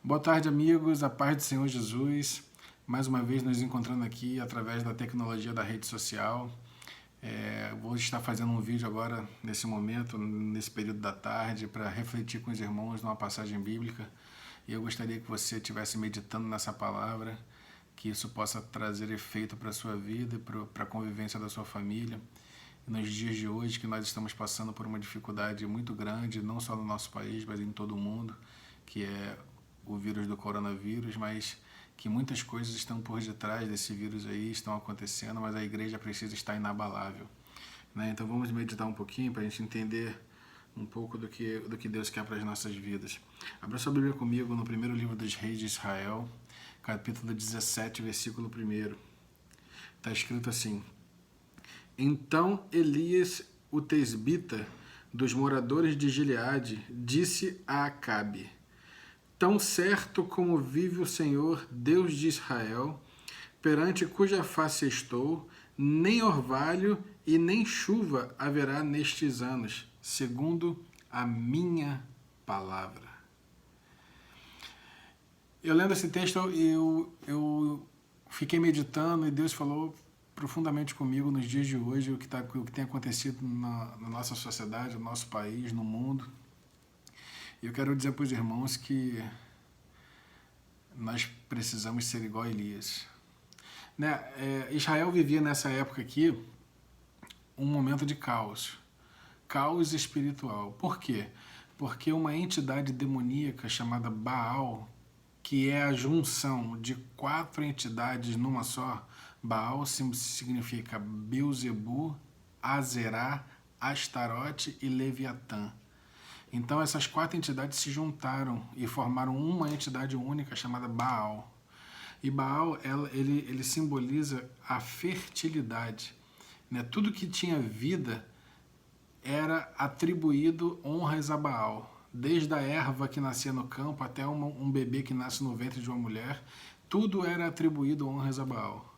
Boa tarde, amigos. A paz do Senhor Jesus. Mais uma vez nos encontrando aqui através da tecnologia da rede social. Vou estar fazendo um vídeo agora, nesse momento, nesse período da tarde, para refletir com os irmãos numa passagem bíblica. E eu gostaria que você estivesse meditando nessa palavra, que isso possa trazer efeito para a sua vida e para a convivência da sua família. E nos dias de hoje, que nós estamos passando por uma dificuldade muito grande, não só no nosso país, mas em todo o mundo, que é o vírus do coronavírus, mas que muitas coisas estão por detrás desse vírus aí, estão acontecendo, mas a igreja precisa estar inabalável, né? Então vamos meditar um pouquinho para a gente entender um pouco do que Deus quer para as nossas vidas. Abra sua Bíblia comigo no primeiro livro dos Reis de Israel, capítulo 17, versículo 1. Está escrito assim: Então Elias, o tesbita, dos moradores de Gileade, disse a Acabe: Tão certo como vive o Senhor, Deus de Israel, perante cuja face estou, nem orvalho e nem chuva haverá nestes anos, segundo a minha palavra. Eu lendo esse texto, eu fiquei meditando e Deus falou profundamente comigo nos dias de hoje, o que tem acontecido na nossa sociedade, no nosso país, no mundo. E eu quero dizer para os irmãos que nós precisamos ser igual a Elias, né? Israel vivia nessa época aqui um momento de caos espiritual. Por quê? Porque uma entidade demoníaca chamada Baal, que é a junção de 4 entidades numa só. Baal significa Beuzebu, Azerá, Astarote e Leviatã. Então essas 4 entidades se juntaram e formaram uma entidade única chamada Baal. E Baal, ele simboliza a fertilidade, né? Tudo que tinha vida era atribuído honras a Baal. Desde a erva que nascia no campo até um bebê que nasce no ventre de uma mulher, tudo era atribuído honras a Baal.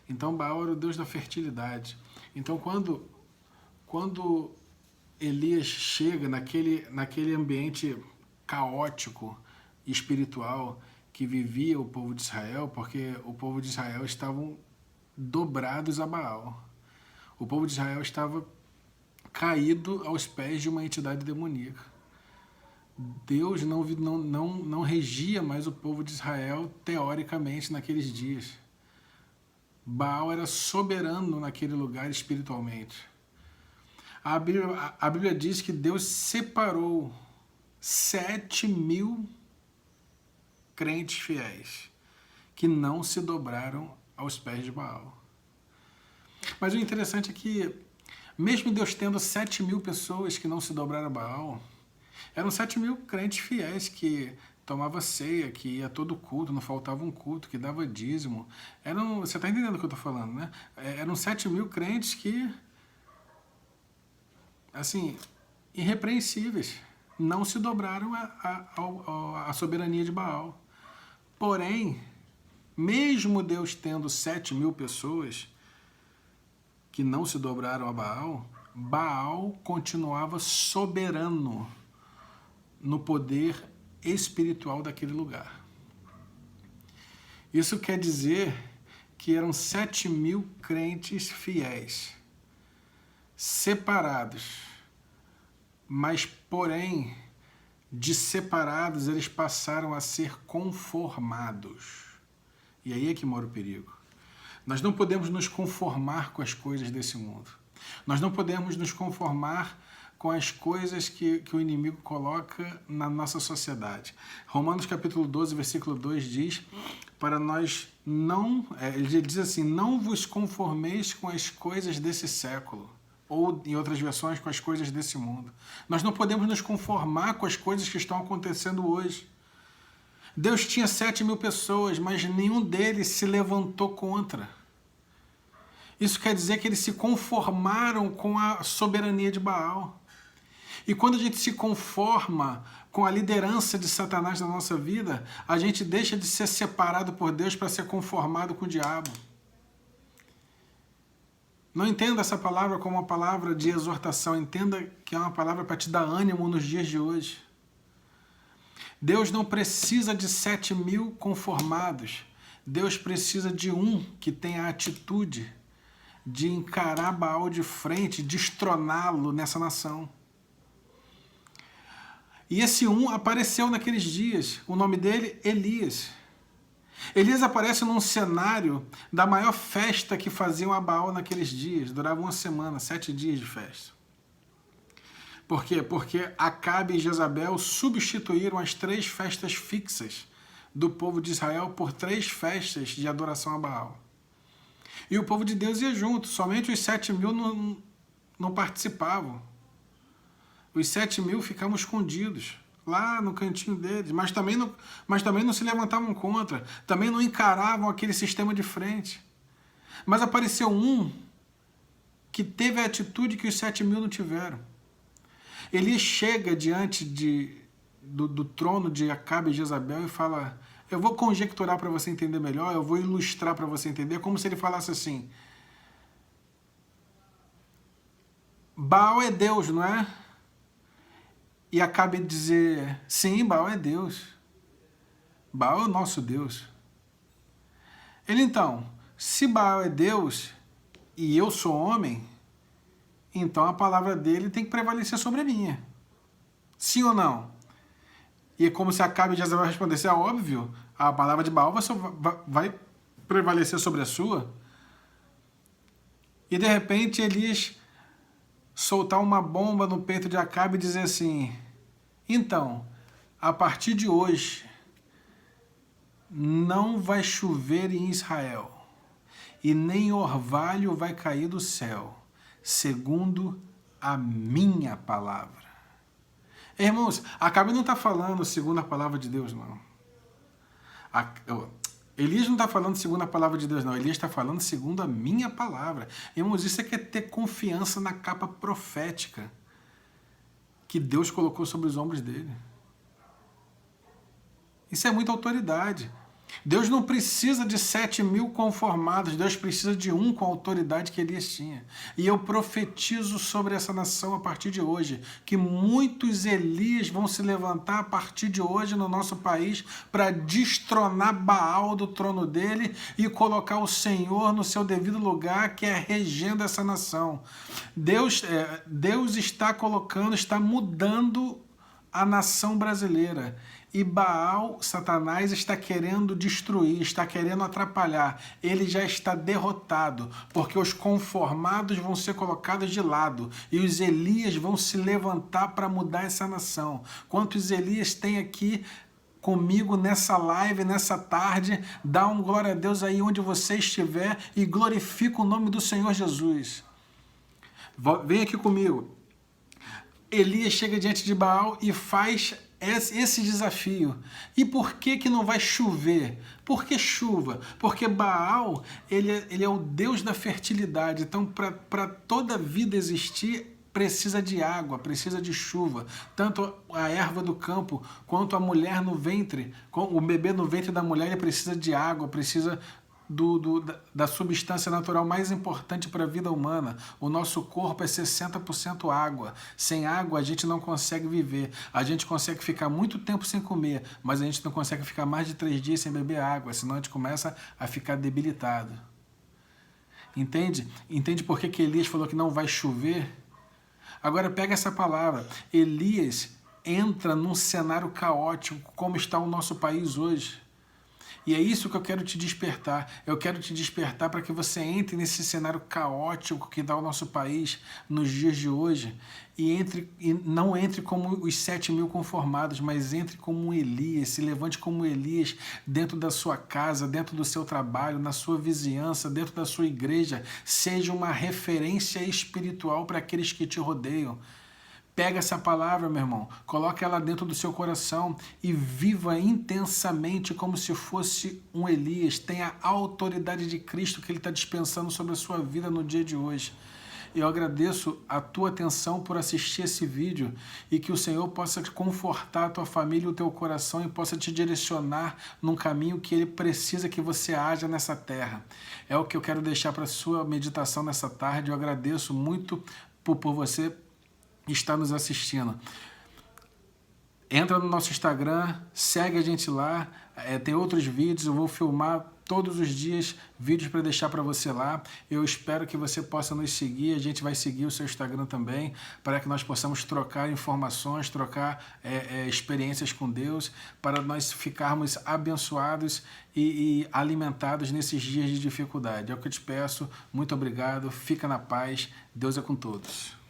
Então Baal era o deus da fertilidade. Então quando Elias chega naquele ambiente caótico espiritual que vivia o povo de Israel, porque o povo de Israel estavam dobrados a Baal. O povo de Israel estava caído aos pés de uma entidade demoníaca. Deus não regia mais o povo de Israel teoricamente naqueles dias. Baal era soberano naquele lugar espiritualmente. A Bíblia diz que Deus separou 7.000 crentes fiéis que não se dobraram aos pés de Baal. Mas o interessante é que, mesmo Deus tendo 7.000 pessoas que não se dobraram a Baal, eram 7.000 crentes fiéis que tomava ceia, que ia a todo culto, não faltava um culto, que dava dízimo. Você está entendendo o que eu estou falando, né? Eram 7.000 crentes que, assim, irrepreensíveis, não se dobraram à soberania de Baal. Porém, mesmo Deus tendo 7.000 pessoas que não se dobraram a Baal, Baal continuava soberano no poder espiritual daquele lugar. Isso quer dizer que eram 7.000 crentes fiéis, separados, mas porém, de separados eles passaram a ser conformados. E aí é que mora o perigo. Nós não podemos nos conformar com as coisas desse mundo. Nós não podemos nos conformar com as coisas que o inimigo coloca na nossa sociedade. Romanos capítulo 12, versículo 2 diz, para nós não, ele diz assim, não vos conformeis com as coisas desse século, ou em outras versões, com as coisas desse mundo. Nós não podemos nos conformar com as coisas que estão acontecendo hoje. Deus tinha 7.000 pessoas, mas nenhum deles se levantou contra. Isso quer dizer que eles se conformaram com a soberania de Baal. E quando a gente se conforma com a liderança de Satanás na nossa vida, a gente deixa de ser separado por Deus para ser conformado com o diabo. Não entenda essa palavra como uma palavra de exortação, entenda que é uma palavra para te dar ânimo nos dias de hoje. Deus não precisa de 7.000 conformados. Deus precisa de um que tenha a atitude de encarar Baal de frente, destroná-lo nessa nação. E esse um apareceu naqueles dias. O nome dele, Elias. Elias aparece num cenário da maior festa que faziam a Baal naqueles dias. Durava uma semana, 7 dias de festa. Por quê? Porque Acabe e Jezabel substituíram as 3 festas fixas do povo de Israel por 3 festas de adoração a Baal. E o povo de Deus ia junto, somente os 7.000 não participavam. Os 7.000 ficavam escondidos, lá no cantinho deles, mas também não se levantavam contra, também não encaravam aquele sistema de frente. Mas apareceu um que teve a atitude que os 7.000 não tiveram. Elias chega diante do trono de Acabe e Jezabel e fala: eu vou conjecturar para você entender melhor, eu vou ilustrar para você entender, como se ele falasse assim: Baal é Deus, não é? E Acabe dizer: sim, Baal é Deus. Baal é o nosso Deus. Ele então, se Baal é Deus e eu sou homem, então a palavra dele tem que prevalecer sobre a minha. Sim ou não? E é como se Acabe e Jezabel respondesse: é óbvio, a palavra de Baal vai prevalecer sobre a sua. E de repente Elias soltar uma bomba no peito de Acabe e dizer assim: então, a partir de hoje, não vai chover em Israel, e nem orvalho vai cair do céu, segundo a minha palavra. Irmãos, Acabe não está falando segundo a palavra de Deus, não. Elias não está falando segundo a palavra de Deus, não. Elias está falando segundo a minha palavra. Irmãos, isso é que é ter confiança na capa profética que Deus colocou sobre os ombros dele. Isso é muita autoridade. Deus não precisa de 7.000 conformados, Deus precisa de um com a autoridade que Elias tinha. E eu profetizo sobre essa nação a partir de hoje, que muitos Elias vão se levantar a partir de hoje no nosso país para destronar Baal do trono dele e colocar o Senhor no seu devido lugar, que é regendo essa nação. Deus está colocando, está mudando a nação brasileira. E Baal, Satanás, está querendo destruir, está querendo atrapalhar. Ele já está derrotado, porque os conformados vão ser colocados de lado e os Elias vão se levantar para mudar essa nação. Quantos Elias tem aqui comigo nessa live, nessa tarde? Dá um glória a Deus aí onde você estiver e glorifica o nome do Senhor Jesus. Vem aqui comigo. Elias chega diante de Baal e faz esse desafio. E por que não vai chover? Por que chuva? Porque Baal, ele é o Deus da fertilidade. Então, para toda vida existir, precisa de água, precisa de chuva. Tanto a erva do campo, quanto a mulher no ventre, o bebê no ventre da mulher, ele precisa de água, precisa da substância natural mais importante para a vida humana. O nosso corpo é 60% água. Sem água a gente não consegue viver. A gente consegue ficar muito tempo sem comer, mas a gente não consegue ficar mais de 3 dias sem beber água, senão a gente começa a ficar debilitado. Entende? Entende por que Elias falou que não vai chover? Agora pega essa palavra. Elias entra num cenário caótico como está o nosso país hoje. E é isso que eu quero te despertar. Eu quero te despertar para que você entre nesse cenário caótico que dá o nosso país nos dias de hoje e não entre como os 7.000 conformados, mas entre como um Elias, se levante como Elias dentro da sua casa, dentro do seu trabalho, na sua vizinhança, dentro da sua igreja. Seja uma referência espiritual para aqueles que te rodeiam. Pega essa palavra, meu irmão, coloca ela dentro do seu coração e viva intensamente como se fosse um Elias. Tenha a autoridade de Cristo que Ele está dispensando sobre a sua vida no dia de hoje. Eu agradeço a tua atenção por assistir esse vídeo e que o Senhor possa confortar a tua família e o teu coração e possa te direcionar num caminho que Ele precisa que você haja nessa terra. É o que eu quero deixar para a sua meditação nessa tarde. Eu agradeço muito por você está nos assistindo. Entra no nosso Instagram, segue a gente lá, tem outros vídeos, eu vou filmar todos os dias vídeos para deixar para você lá. Eu espero que você possa nos seguir, a gente vai seguir o seu Instagram também, para que nós possamos trocar informações, trocar experiências com Deus, para nós ficarmos abençoados e alimentados nesses dias de dificuldade. É o que eu te peço, muito obrigado, fica na paz, Deus é com todos.